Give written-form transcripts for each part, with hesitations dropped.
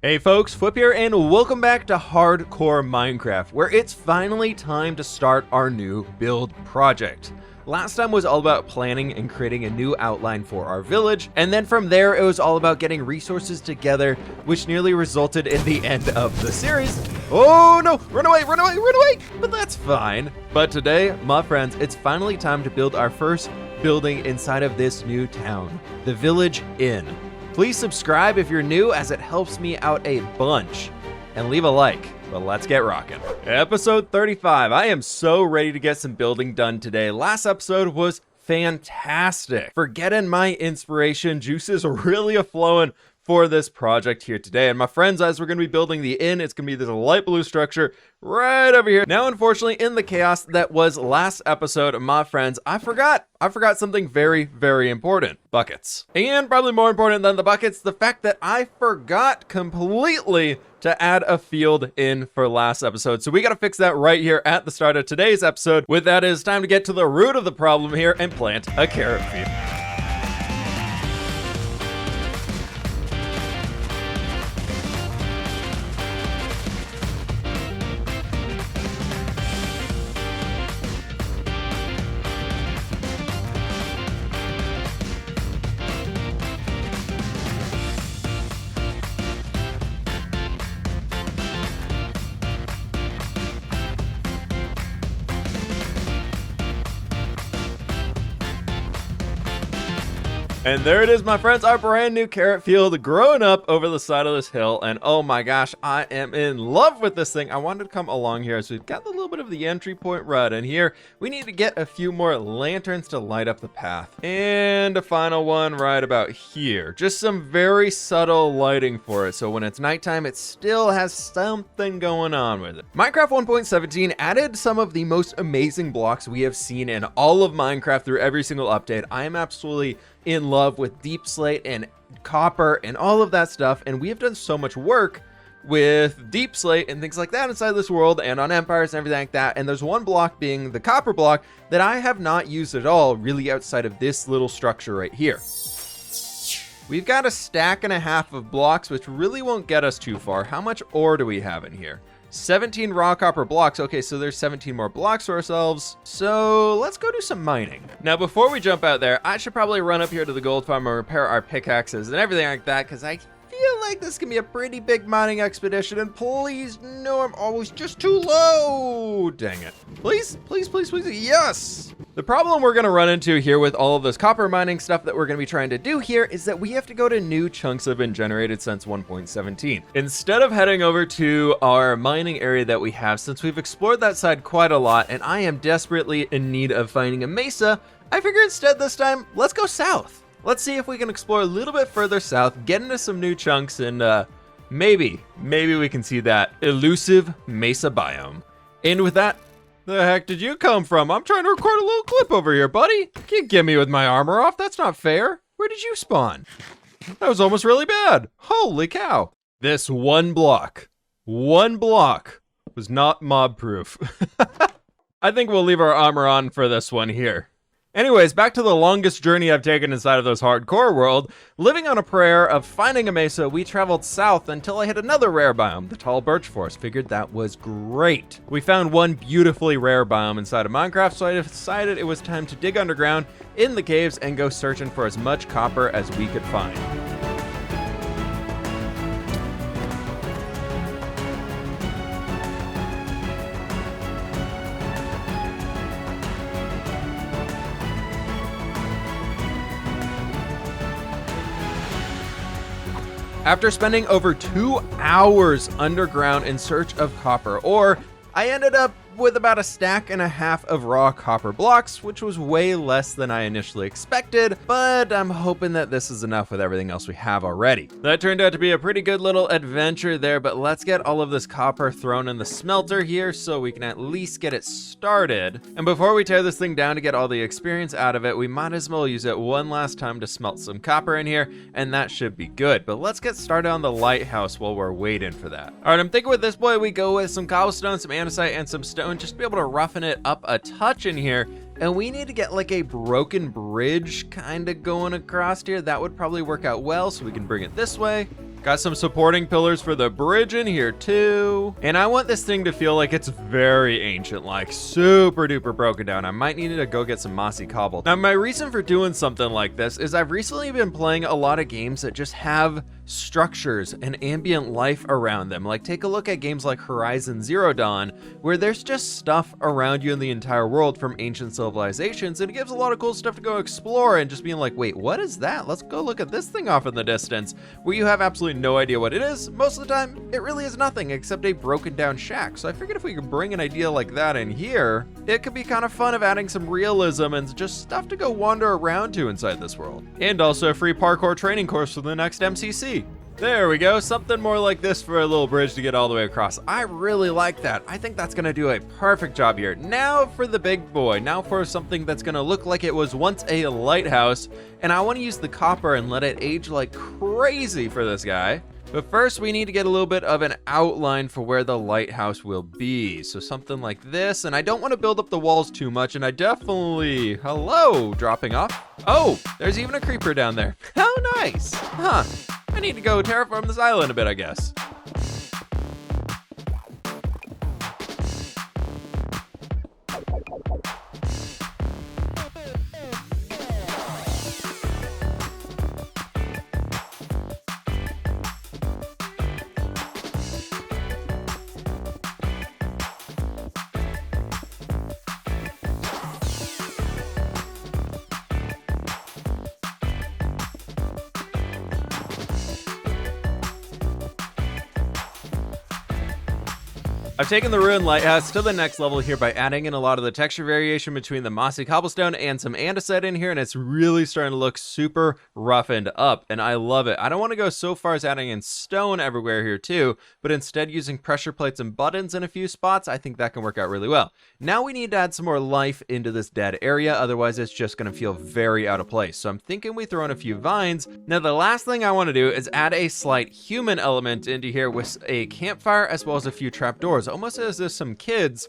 Hey folks, fWhip here, and welcome back to Hardcore Minecraft, where it's finally time to start our new build project. Last time was all about planning and creating a new outline for our village, and then from there it was all about getting resources together, which nearly resulted in the end of the series. Oh no, run away, run away, run away! But that's fine. But today, my friends, it's finally time to build our first building inside of this new town, the Village Inn. Please subscribe if you're new, as it helps me out a bunch. And leave a like, but let's get rocking. Episode 35. I am so ready to get some building done today. Last episode was fantastic. Forgetting my inspiration juices are really a-flowing for this project here today. And my friends, as we're going to be building the inn, it's going to be this light blue structure right over here. Now, unfortunately, in the chaos that was last episode, my friends, I forgot something very, very important. Buckets. And probably more important than the buckets, the fact that I forgot completely to add a field in for last episode. So we got to fix that right here at the start of today's episode. With that, it's time to get to the root of the problem here and plant a carrot field. And there it is, my friends, our brand new carrot field growing up over the side of this hill. And oh my gosh, I am in love with this thing. I wanted to come along here, so we've got a little bit of the entry point right in here. We need to get a few more lanterns to light up the path. And a final one right about here. Just some very subtle lighting for it, so when it's nighttime, it still has something going on with it. Minecraft 1.17 added some of the most amazing blocks we have seen in all of Minecraft through every single update. I am absolutely in love with deep slate and copper and all of that stuff, and we have done so much work with deep slate and things like that inside this world and on empires and everything like that. And there's one block, being the copper block, that I have not used at all really outside of this little structure right here. We've got a stack and a half of blocks, which really won't get us too far. How much ore do we have in here? 17 raw copper blocks. Okay, so there's 17 more blocks for ourselves. So let's go do some mining. Now, before we jump out there, I should probably run up here to the gold farm and repair our pickaxes and everything like that, because I feel like this can be a pretty big mining expedition. And please, no, I'm always just too low. Dang it. Please, please, please, please. Yes. The problem we're going to run into here with all of this copper mining stuff that we're going to be trying to do here is that we have to go to new chunks that have been generated since 1.17. Instead of heading over to our mining area that we have, since we've explored that side quite a lot and I am desperately in need of finding a mesa, I figure instead this time, let's go south. Let's see if we can explore a little bit further south, get into some new chunks, and maybe we can see that elusive mesa biome. And with that, the heck did you come from? I'm trying to record a little clip over here, buddy. Can't get me with my armor off. That's not fair. Where did you spawn? That was almost really bad. Holy cow. This one block was not mob proof. I think we'll leave our armor on for this one here. Anyways, back to the longest journey I've taken inside of this hardcore world. Living on a prayer of finding a mesa, we traveled south until I hit another rare biome, the tall birch forest. Figured that was great. We found one beautifully rare biome inside of Minecraft, so I decided it was time to dig underground in the caves and go searching for as much copper as we could find. After spending over 2 hours underground in search of copper ore, I ended up with about a stack and a half of raw copper blocks, which was way less than I initially expected, but I'm hoping that this is enough with everything else we have already. That turned out to be a pretty good little adventure there, but let's get all of this copper thrown in the smelter here so we can at least get it started. And before we tear this thing down to get all the experience out of it, we might as well use it one last time to smelt some copper in here, and that should be good. But let's get started on the lighthouse while we're waiting for that. All right, I'm thinking with this boy, we go with some cobblestone, some andesite, and some stone, just to be able to roughen it up a touch in here. And we need to get like a broken bridge kind of going across here. That would probably work out well, so we can bring it this way. Got some supporting pillars for the bridge in here too. And I want this thing to feel like it's very ancient, like super duper broken down. I might need to go get some mossy cobble. Now, my reason for doing something like this is I've recently been playing a lot of games that just have structures and ambient life around them. Like, take a look at games like Horizon Zero Dawn, where there's just stuff around you in the entire world from ancient civilizations, and it gives a lot of cool stuff to go explore and just being like, wait, what is that? Let's go look at this thing off in the distance, where you have absolutely no idea what it is. Most of the time, it really is nothing except a broken down shack. So I figured if we could bring an idea like that in here, it could be kind of fun of adding some realism and just stuff to go wander around to inside this world. And also a free parkour training course for the next MCC. There we go, something more like this for a little bridge to get all the way across. I really like that. I think that's gonna do a perfect job here. Now for the big boy, now for something that's gonna look like it was once a lighthouse, and I wanna use the copper and let it age like crazy for this guy. But first we need to get a little bit of an outline for where the lighthouse will be. So something like this, and I don't want to build up the walls too much, and I definitely, hello, dropping off. Oh, there's even a creeper down there. How nice, huh? I need to go terraform this island a bit, I guess. I've taken the ruined lighthouse to the next level here by adding in a lot of the texture variation between the mossy cobblestone and some andesite in here, and it's really starting to look super roughened up, and I love it. I don't want to go so far as adding in stone everywhere here too, but instead using pressure plates and buttons in a few spots. I think that can work out really well. Now we need to add some more life into this dead area, otherwise it's just going to feel very out of place. So I'm thinking we throw in a few vines. Now the last thing I want to do is add a slight human element into here with a campfire as well as a few trapdoors. Almost as if some kids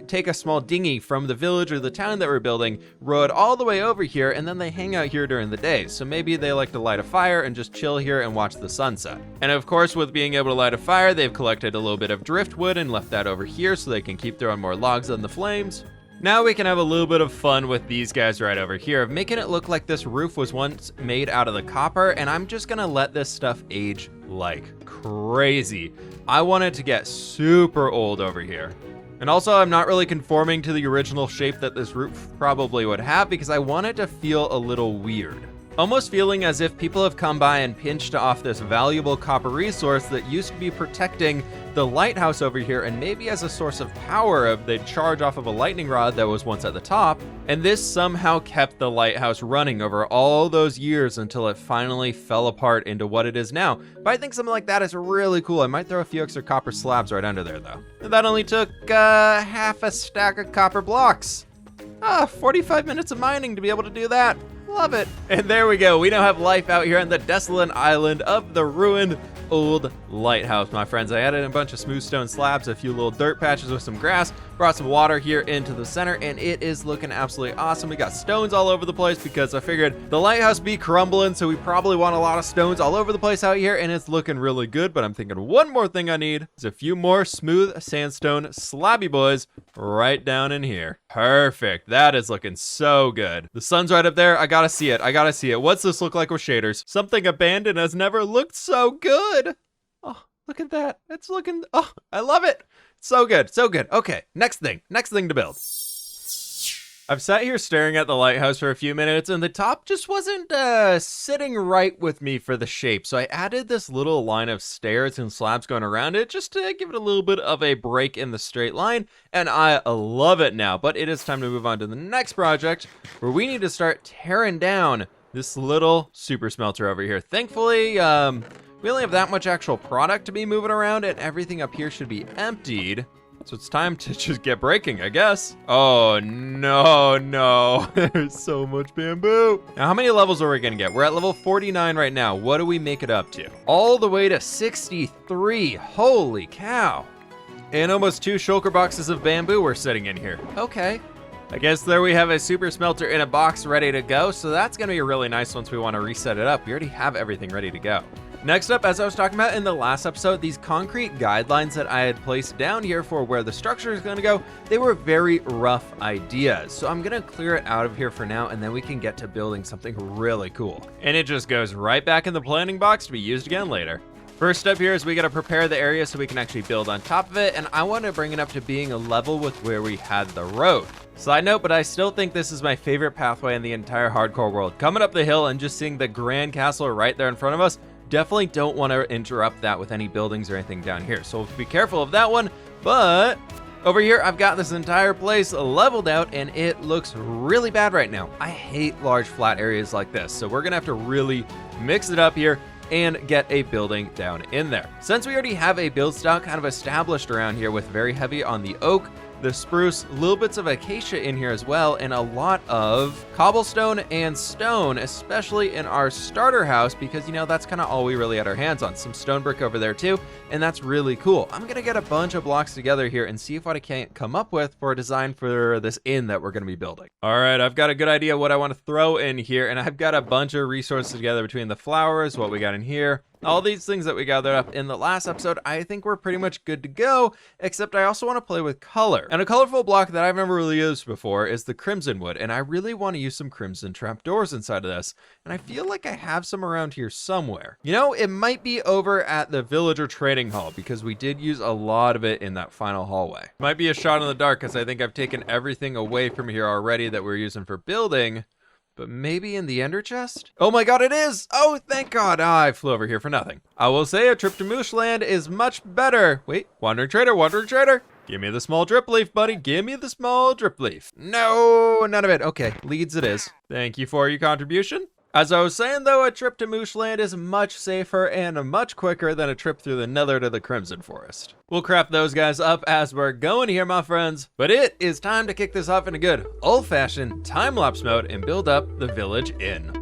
take a small dinghy from the village or the town that we're building, row it all the way over here, and then they hang out here during the day. So maybe they like to light a fire and just chill here and watch the sunset. And of course, with being able to light a fire, they've collected a little bit of driftwood and left that over here so they can keep throwing more logs on the flames. Now we can have a little bit of fun with these guys right over here, making it look like this roof was once made out of the copper, and I'm just gonna let this stuff age like crazy. I want it to get super old over here. And also, I'm not really conforming to the original shape that this roof probably would have because I want it to feel a little weird. Almost feeling as if people have come by and pinched off this valuable copper resource that used to be protecting the lighthouse over here, and maybe as a source of power they'd charge off of a lightning rod that was once at the top, and this somehow kept the lighthouse running over all those years until it finally fell apart into what it is now. But I think something like that is really cool. I might throw a few extra copper slabs right under there though. That only took half a stack of copper blocks. 45 minutes of mining to be able to do that. Love it. And there we go. We now have life out here on the desolate island of the ruined old lighthouse, my friends. I added a bunch of smooth stone slabs, a few little dirt patches with some grass, brought some water here into the center, and it is looking absolutely awesome. We got stones all over the place because I figured the lighthouse be crumbling, so we probably want a lot of stones all over the place out here, and it's looking really good. But I'm thinking one more thing I need is a few more smooth sandstone slabby boys right down in here. Perfect. That is looking so good. The sun's right up there. I gotta see it. I gotta see it. What's this look like with shaders? Something abandoned has never looked so good. Oh, look at that. It's looking, oh, I love it. So good, so good. Okay, next thing to build. I've sat here staring at the lighthouse for a few minutes, and the top just wasn't sitting right with me for the shape. So I added this little line of stairs and slabs going around it just to give it a little bit of a break in the straight line, and I love it now. But it is time to move on to the next project, where we need to start tearing down this little super smelter over here. Thankfully, we only have that much actual product to be moving around, and everything up here should be emptied. So it's time to just get breaking, I guess. Oh, no. There's so much bamboo. Now, how many levels are we gonna get? We're at level 49 right now. What do we make it up to? All the way to 63. Holy cow. And almost 2 shulker boxes of bamboo we're sitting in here. Okay. I guess there we have a super smelter in a box ready to go. So that's gonna be really nice once we wanna reset it up. We already have everything ready to go. Next up, as I was talking about in the last episode, these concrete guidelines that I had placed down here for where the structure is going to go, they were very rough ideas. So I'm going to clear it out of here for now, and then we can get to building something really cool. And it just goes right back in the planning box to be used again later. First step here is we got to prepare the area so we can actually build on top of it, and I want to bring it up to being a level with where we had the road. Side note, but I still think this is my favorite pathway in the entire hardcore world. Coming up the hill and just seeing the grand castle right there in front of us, definitely don't want to interrupt that with any buildings or anything down here. So be careful of that one, but over here, I've got this entire place leveled out and it looks really bad right now. I hate large flat areas like this. So we're gonna have to really mix it up here and get a building down in there. Since we already have a build style kind of established around here with very heavy on the oak, the spruce, little bits of acacia in here as well, and a lot of cobblestone and stone, especially in our starter house, because, you know, that's kind of all we really had our hands on. Some stone brick over there too, and that's really cool. I'm gonna get a bunch of blocks together here and see if what I can't come up with for a design for this inn that we're gonna be building. All right, I've got a good idea what I want to throw in here, and I've got a bunch of resources together between the flowers, what we got in here, all these things that we gathered up in the last episode. I think we're pretty much good to go, except I also want to play with color. And a colorful block that I've never really used before is the crimson wood, and I really want to use some crimson trapdoors inside of this, and I feel like I have some around here somewhere. You know, it might be over at the villager trading hall, because we did use a lot of it in that final hallway. Might be a shot in the dark, because I think I've taken everything away from here already that we're using for building. But maybe in the ender chest? Oh my god, it is! Oh, thank god! I flew over here for nothing. I will say a trip to Mooshland is much better. Wait, wandering trader, wandering trader. Give me the small drip leaf, buddy. Give me the small drip leaf. No, none of it. Okay, leads it is. Thank you for your contribution. As I was saying though, a trip to Mooshland is much safer and much quicker than a trip through the Nether to the Crimson Forest. We'll craft those guys up as we're going here, my friends. But it is time to kick this off in a good old-fashioned time-lapse mode and build up the village inn.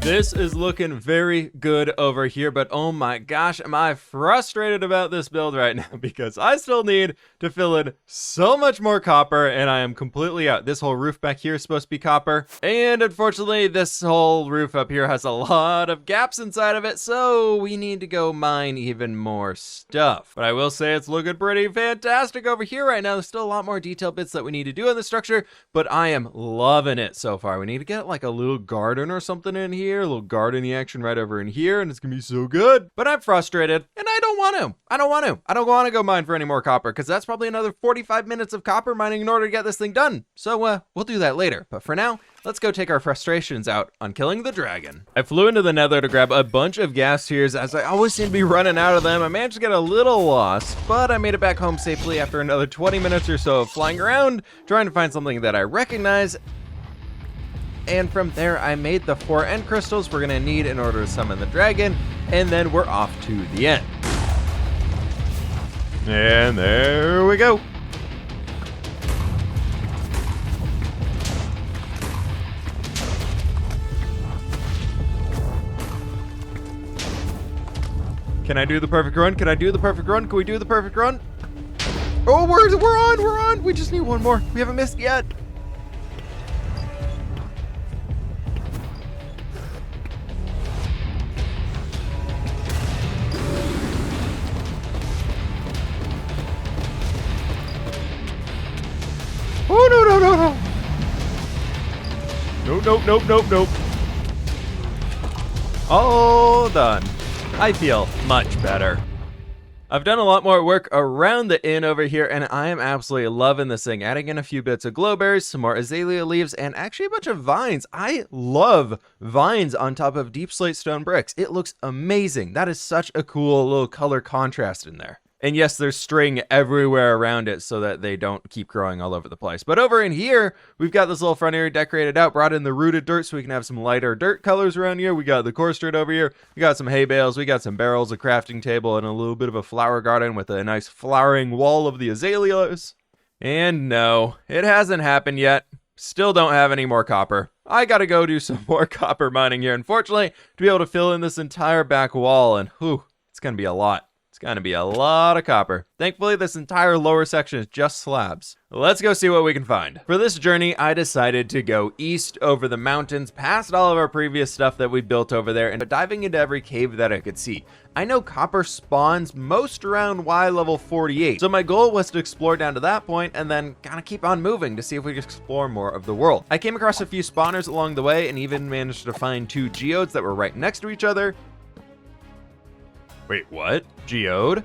This is looking very good over here, but oh my gosh, am I frustrated about this build right now because I still need to fill in so much more copper and I am completely out. This whole roof back here is supposed to be copper, and unfortunately this whole roof up here has a lot of gaps inside of it, so we need to go mine even more stuff. But I will say it's looking pretty fantastic over here right now. There's still a lot more detailed bits that we need to do in the structure, but I am loving it so far. We need to get like a little garden or something in here. A little gardening action right over in here, and it's gonna be so good. But I'm frustrated, and I don't want to. I don't want to go mine for any more copper, because that's probably another 45 minutes of copper mining in order to get this thing done. So we'll do that later. But for now, let's go take our frustrations out on killing the dragon. I flew into the Nether to grab a bunch of gas tears, as I always seem to be running out of them. I managed to get a little lost, but I made it back home safely after another 20 minutes or so of flying around, trying to find something that I recognize. And from there, I made the 4 end crystals we're gonna need in order to summon the dragon, and then we're off to the end. And there we go. Can I do the perfect run? Can I do the perfect run? Can we do the perfect run? Oh, we're on. We just need one more. We haven't missed yet. Oh, no. Nope. All done. I feel much better. I've done a lot more work around the inn over here, and I am absolutely loving this thing. Adding in a few bits of glowberries, some more azalea leaves, and actually a bunch of vines. I love vines on top of deep slate stone bricks. It looks amazing. That is such a cool little color contrast in there. And yes, there's string everywhere around it so that they don't keep growing all over the place. But over in here, we've got this little front area decorated out, brought in the rooted dirt so we can have some lighter dirt colors around here. We got the coarse dirt over here. We got some hay bales. We got some barrels, a crafting table, and a little bit of a flower garden with a nice flowering wall of the azaleas. And no, it hasn't happened yet. Still don't have any more copper. I gotta go do some more copper mining here, unfortunately, to be able to fill in this entire back wall, and whew, it's gonna be a lot. It's gonna be a lot of copper. Thankfully, this entire lower section is just slabs. Let's go see what we can find. For this journey, I decided to go east over the mountains, past all of our previous stuff that we built over there, and diving into every cave that I could see. I know copper spawns most around Y level 48, so my goal was to explore down to that point and then kind of keep on moving to see if we could explore more of the world. I came across a few spawners along the way and even managed to find 2 geodes that were right next to each other. Wait, what? Geode?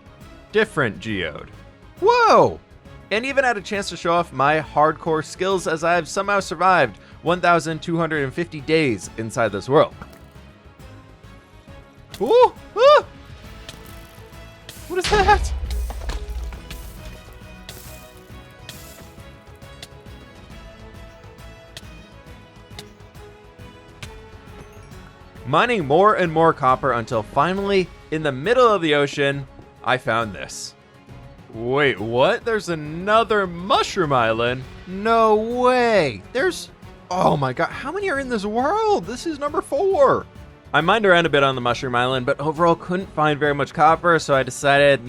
Different geode. Whoa! And even had a chance to show off my hardcore skills as I've somehow survived 1,250 days inside this world. Ooh! Ah! What is that? Mining more and more copper until finally, in the middle of the ocean, I found this. Wait, what? There's another mushroom island? No way! Oh my god, how many are in this world? This is number 4. I mined around a bit on the mushroom island, but overall couldn't find very much copper, so I decided,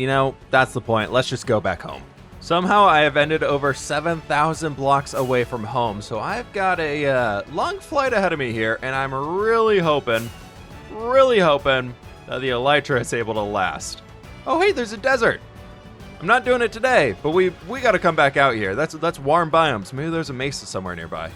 that's the point. Let's just go back home. Somehow I have ended over 7,000 blocks away from home, so I've got a long flight ahead of me here, and I'm really hoping that the elytra is able to last. Oh hey, there's a desert. I'm not doing it today, but we got to come back out here. That's warm biomes. Maybe there's a mesa somewhere nearby.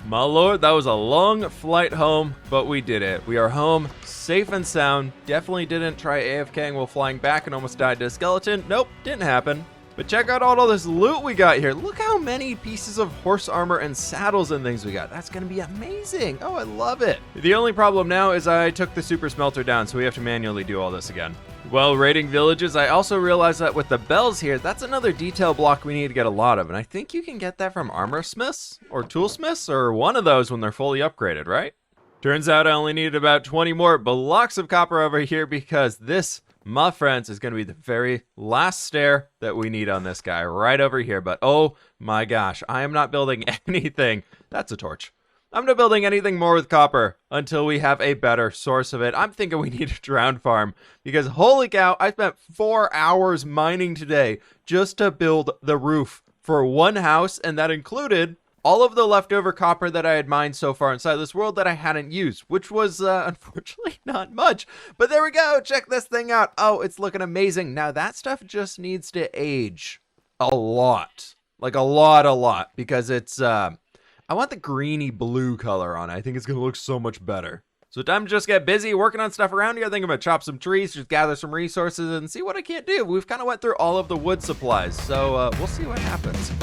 My lord, that was a long flight home, but we did it. We are home, safe and sound. Definitely didn't try AFKing while flying back and almost died to a skeleton. Nope, didn't happen. But check out all this loot we got here. Look how many pieces of horse armor and saddles and things we got. That's going to be amazing. Oh, I love it. The only problem now is I took the Super Smelter down, so we have to manually do all this again. While raiding villages, I also realized that with the bells here, that's another detail block we need to get a lot of. And I think you can get that from armor smiths or toolsmiths or one of those when they're fully upgraded, right? Turns out I only needed about 20 more blocks of copper over here because this, my friends, is going to be the very last stair that we need on this guy right over here. But oh my gosh, I am not building anything. That's a torch. I'm not building anything more with copper until we have a better source of it. I'm thinking we need a drown farm because holy cow, I spent 4 hours mining today just to build the roof for one house, and that included all of the leftover copper that I had mined so far inside this world that I hadn't used, which was unfortunately not much. But there we go. Check this thing out. Oh, it's looking amazing. Now that stuff just needs to age a lot, like a lot, because it's I want the greeny blue color on it. I think it's going to look so much better. So time to just get busy working on stuff around here. I think I'm going to chop some trees, just gather some resources and see what I can't do. We've kind of went through all of the wood supplies, so we'll see what happens.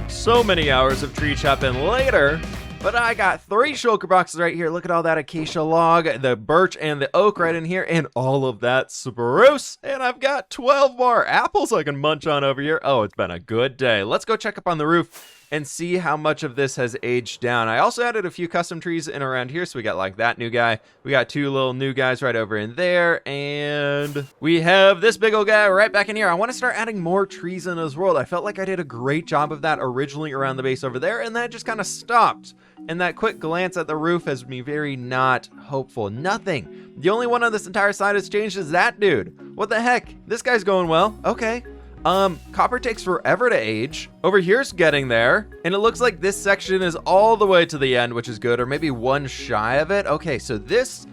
So many hours of tree chopping later, but I got 3 shulker boxes right here. Look at all that acacia log, the birch and the oak right in here, and all of that spruce. And I've got 12 more apples I can munch on over here. Oh, it's been a good day. Let's go check up on the roof and see how much of this has aged down. I also added a few custom trees in around here. So we got like that new guy. We got 2 little new guys right over in there. And we have this big old guy right back in here. I want to start adding more trees in this world. I felt like I did a great job of that originally around the base over there. And then it just kind of stopped. And that quick glance at the roof has me very not hopeful. Nothing. The only one on this entire side has changed is that dude. What the heck? This guy's going well. Okay. Copper takes forever to age. Over here's getting there. And it looks like this section is all the way to the end, which is good, or maybe one shy of it. Okay, so that's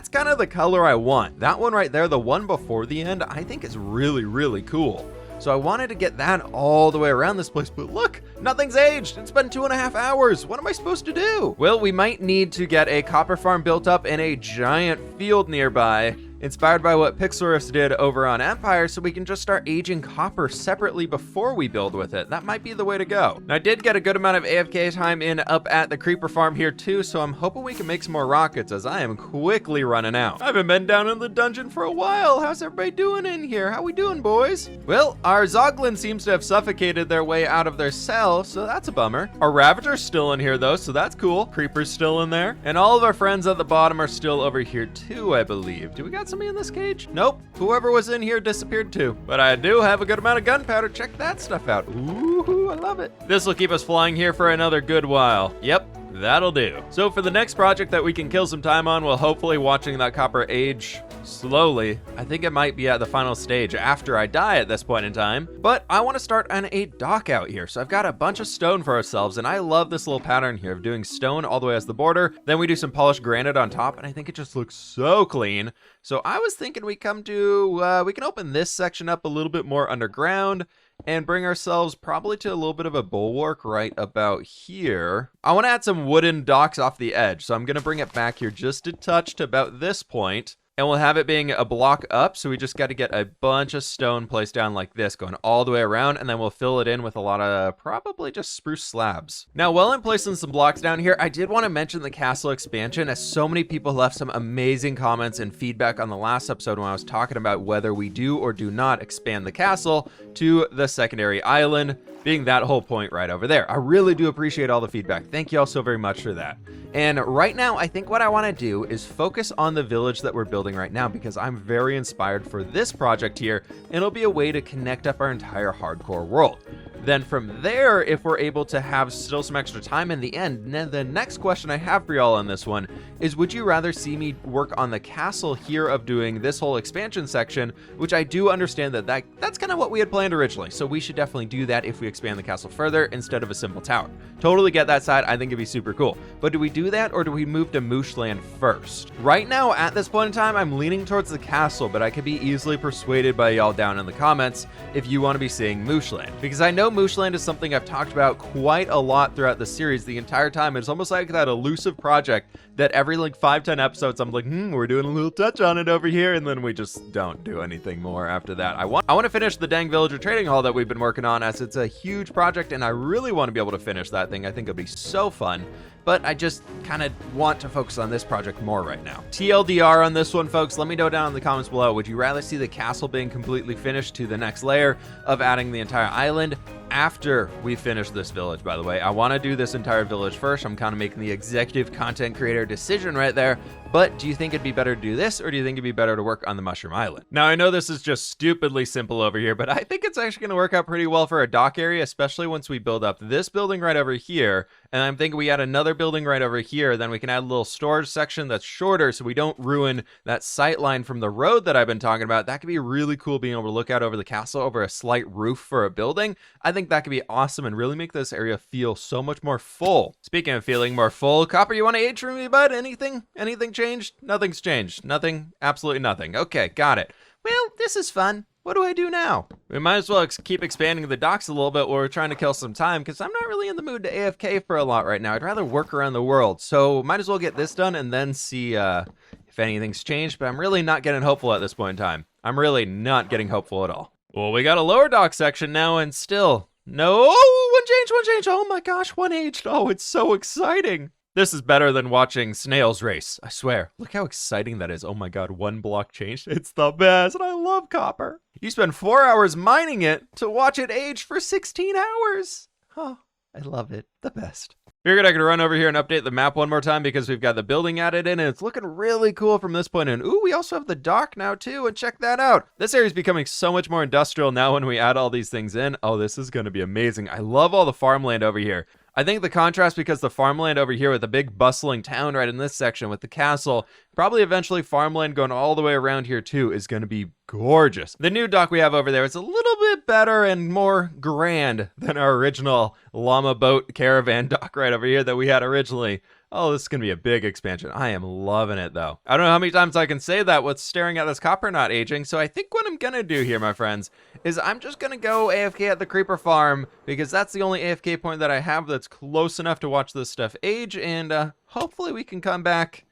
kind of the color I want. That one right there, the one before the end, I think is really, really cool. So I wanted to get that all the way around this place, but look, nothing's aged. It's been 2.5 hours. What am I supposed to do? Well, we might need to get a copper farm built up in a giant field nearby inspired by what Pixelriffs did over on Empire, so we can just start aging copper separately before we build with it. That might be the way to go. Now, I did get a good amount of AFK time in up at the creeper farm here too, so I'm hoping we can make some more rockets as I am quickly running out. I haven't been down in the dungeon for a while. How's everybody doing in here? How we doing, boys? Well, our Zoglin seems to have suffocated their way out of their cell, so that's a bummer. Our Ravager's still in here though, so that's cool. Creeper's still in there. And all of our friends at the bottom are still over here too, I believe. Do we got somebody in this cage? Nope. Whoever was in here disappeared too. But I do have a good amount of gunpowder. Check that stuff out. Ooh, I love it. This will keep us flying here for another good while. Yep. That'll do. So for the next project that we can kill some time on, we'll hopefully watching that copper age slowly. I think it might be at the final stage after I die at this point in time. But I want to start on a dock out here. So I've got a bunch of stone for ourselves, and I love this little pattern here of doing stone all the way as the border. Then we do some polished granite on top, and I think it just looks so clean. So I was thinking we come to, we can open this section up a little bit more underground and bring ourselves probably to a little bit of a bulwark right about here. I want to add some wooden docks off the edge, so I'm going to bring it back here just a touch to about this point. And we'll have it being a block up, so we just got to get a bunch of stone placed down like this, going all the way around, and then we'll fill it in with a lot of probably just spruce slabs. Now, while I'm placing some blocks down here, I did want to mention the castle expansion, as so many people left some amazing comments and feedback on the last episode when I was talking about whether we do or do not expand the castle to the secondary island, being that whole point right over there. I really do appreciate all the feedback. Thank you all so very much for that. And right now, I think what I want to do is focus on the village that we're building right now, because I'm very inspired for this project here, and it'll be a way to connect up our entire hardcore world. Then from there, if we're able to have still some extra time in the end, the next question I have for y'all on this one is, would you rather see me work on the castle here of doing this whole expansion section, which I do understand that's kind of what we had planned originally, so we should definitely do that if we expand the castle further instead of a simple tower. Totally get that side. I think it'd be super cool. But do we do that, or do we move to Mooshland first? Right now, at this point in time, I'm leaning towards the castle, but I could be easily persuaded by y'all down in the comments if you want to be seeing Mooshland, because I know Mooshland is something I've talked about quite a lot throughout the series the entire time. It's almost like that elusive project that every like 5-10 episodes I'm like, we're doing a little touch on it over here, and then we just don't do anything more after that. I want to finish the dang villager trading hall that we've been working on, as it's a huge project and I really want to be able to finish that thing. I think it'll be so fun. But I just kind of want to focus on this project more right now. TLDR on this one, folks. Let me know down in the comments below. Would you rather see the castle being completely finished to the next layer of adding the entire island after we finish this village, by the way? I want to do this entire village first. I'm kind of making the executive content creator decision right there. But do you think it'd be better to do this, or do you think it'd be better to work on the Mushroom Island? Now, I know this is just stupidly simple over here, but I think it's actually going to work out pretty well for a dock area, especially once we build up this building right over here. And I'm thinking we add another building right over here, then we can add a little storage section that's shorter so we don't ruin that sight line from the road that I've been talking about. That could be really cool, being able to look out over the castle over a slight roof for a building. I think that could be awesome and really make this area feel so much more full. Speaking of feeling more full, Copper, you want to age for me, bud? Anything changed? Nothing's changed. Nothing? Absolutely nothing. Okay, got it. Well, this is fun. What do I do now? We might as well keep expanding the docks a little bit while we're trying to kill some time, because I'm not really in the mood to AFK for a lot right now. I'd rather work around the world. So might as well get this done and then see if anything's changed. But I'm really not getting hopeful at this point in time. I'm really not getting hopeful at all. Well, we got a lower dock section now, and still no. One change. Oh my gosh, one aged. Oh, it's so exciting. This is better than watching snails race, I swear. Look how exciting that is. Oh my god, one block changed. It's the best, and I love copper. You spend 4 hours mining it to watch it age for 16 hours. Oh, I love it. The best. Figured I could run over here and update the map one more time, because we've got the building added in, and it's looking really cool from this point in. Ooh, we also have the dock now too, and check that out. This area is becoming so much more industrial now when we add all these things in. Oh, this is going to be amazing. I love all the farmland over here. I think the contrast, because the farmland over here with the big bustling town right in this section with the castle, probably eventually farmland going all the way around here too, is going to be gorgeous. The new dock we have over there is a little bit better and more grand than our original llama boat caravan dock right over here that we had originally. Oh, this is going to be a big expansion. I am loving it, though. I don't know how many times I can say that with staring at this copper not aging, so I think what I'm going to do here, my friends, is I'm just going to go AFK at the creeper farm, because that's the only AFK point that I have that's close enough to watch this stuff age, and hopefully we can come back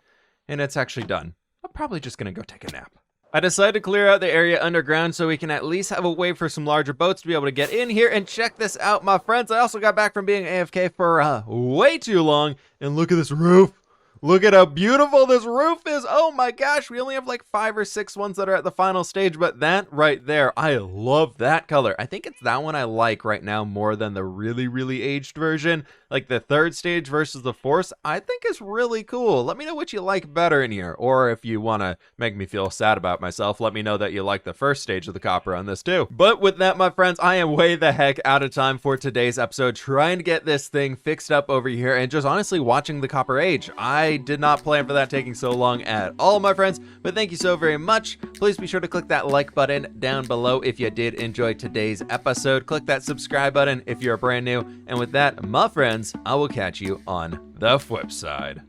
and it's actually done. I'm probably just going to go take a nap. I decided to clear out the area underground so we can at least have a way for some larger boats to be able to get in here. And check this out, my friends. I also got back from being AFK for way too long. And look at this roof. Look at how beautiful this roof is. Oh my gosh, we only have like 5 or 6 ones that are at the final stage, but that right there, I love that color. I think it's that one I like right now more than the really, really aged version. Like the 3rd stage versus the 4th, I think is really cool. Let me know what you like better in here, or if you want to make me feel sad about myself, let me know that you like the 1st stage of the copper on this too. But with that, my friends, I am way the heck out of time for today's episode, trying to get this thing fixed up over here and just honestly watching the copper age. I did not plan for that taking so long at all, my friends, but thank you so very much. Please be sure to click that like button down below if you did enjoy today's episode. Click that subscribe button if you're brand new. And with that, my friends, I will catch you on the flip side.